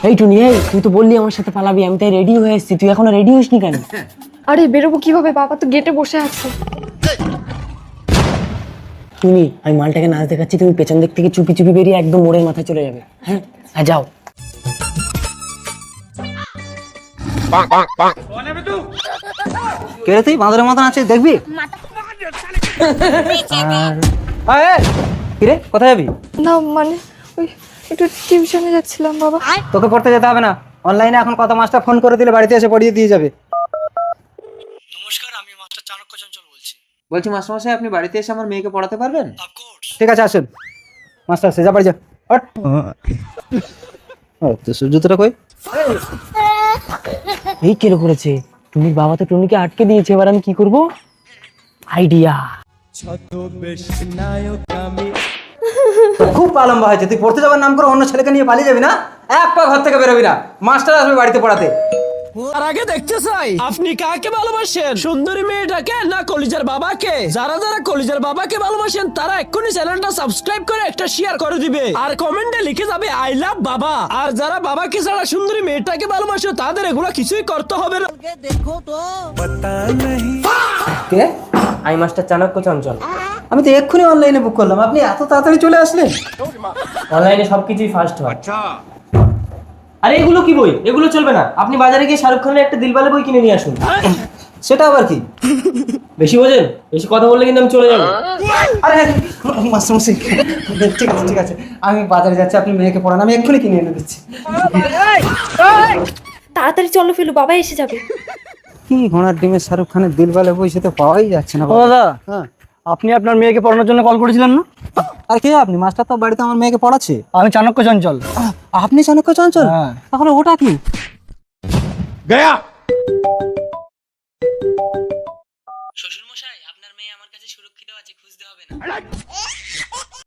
এই টুনি, এই তুই তো বললি আমার সাথে পালাবি, আমি তাই রেডি হয়ে এসেছি, তুই এখনো রেডি হসনি কেন? আরে বেরোবো কিভাবে, বাবা তো গেটে বসে আছে। টুনি, আমি মালটাকে নাচ দেখাচ্ছি, তুমি পেছন দিক থেকে চুপি চুপি বেরিয়ে একদম মোড়ের মাথায় চলে যাবে। হ্যাঁ হ্যাঁ, যাও। কে রে তুই বাঁদরের মতন আছিস, দেখবি? কিরে কোথায় যাবি? না মানে ওই একটু টিউশনে যাচ্ছিলাম বাবা। তোকে পড়তে যেতে হবে না, অনলাইনে এখন কত মাস্টার ফোন করে দিলে বাড়িতে এসে পড়িয়ে দিয়ে যাবে। নমস্কার, আমি মাস্টার চাণক্য চঞ্চল বলছি। বলছি মাস্টারমশাই, আপনি বাড়িতে এসে আমার মেয়েকে পড়াতে পারবেন? অফকোর্স। ঠিক আছে, আসুন। মাস্টার সে যা বাড়ি যা। হট। ও তো জুতোটা কই? এই কেন করেছে? টুনির বাবা তো টুনিকে আটকে দিয়েছে, এবার আমি কি করব? আইডিয়া। খুব লম্বা হয়েছে, তুই পড়তে যাবার নাম করে অন্য ছেলেকে নিয়ে পালিয়ে যাবি না? এক পা ঘর থেকে বেরোবি না, মাস্টার আসবে বাড়িতে পড়াতে। তার আগে দেখতে চাই আপনি কাকে ভালোবাসেন, সুন্দরী মেয়েটাকে না কলিজার বাবাকে? যারা যারা কলিজার বাবাকে ভালোবাসেন তারা এক্ষুনি চ্যানেলটা সাবস্ক্রাইব করে একটা শেয়ার করে দিবে আর কমেন্টে লিখে যাবে আই লাভ বাবা। আর যারা বাবাকে ছাড়া সুন্দরী মেয়েটাকে ভালোবাসে তাদের এগুলো কিছুই করতে হবে না। কে? আমি মাস্টার চাণক্য চঞ্চল। আমি তো এক্ষুনি অনলাইনে বুক করলাম, আপনি এত তাড়াতাড়ি চলে আসলেন? অনলাইনে সবকিছুই ফাস্ট হয়। আরে এগুলো কি বই? এগুলো চলবে না, আপনি বাজারে গিয়ে শাহরুখ খানের একটা দিলবালে বই কিনে নিয়ে আসুন। সেটা আবার কি? বেশি বোঝেন? বেশি কথা বললে কিন্তু আমি চলে যাবো। আরে মাস্টারমশাই, ঠিক আছে ঠিক আছে, আমি বাজারে যাচ্ছি, আপনি মেয়েকে পড়ান, আমি এক্ষুনি কিনে এনে দিচ্ছি। তাড়াতাড়ি চলো ফেলু, বাবা এসে যাবে। কি ঘোড়ার ডিমের শাহরুখ খানের দিলবালে বই, সে তো পাওয়াই যাচ্ছে না। দাদা, হ্যাঁ, আপনি আপনার মেয়েকে পড়ানোর জন্য কল করেছিলেন না? আর কে আপনি? মাস্টার তো বাড়িতে আমার মেয়েকে পড়াচ্ছে। আমি চাণক্য চঞ্চল। আপনি চাণক্য চঞ্চল? হ্যাঁ। তাহলে ওটা কি? শ্বশুর মশাই, আপনার মেয়ে আমার কাছে সুরক্ষিত আছে, খুঁজতে হবে না।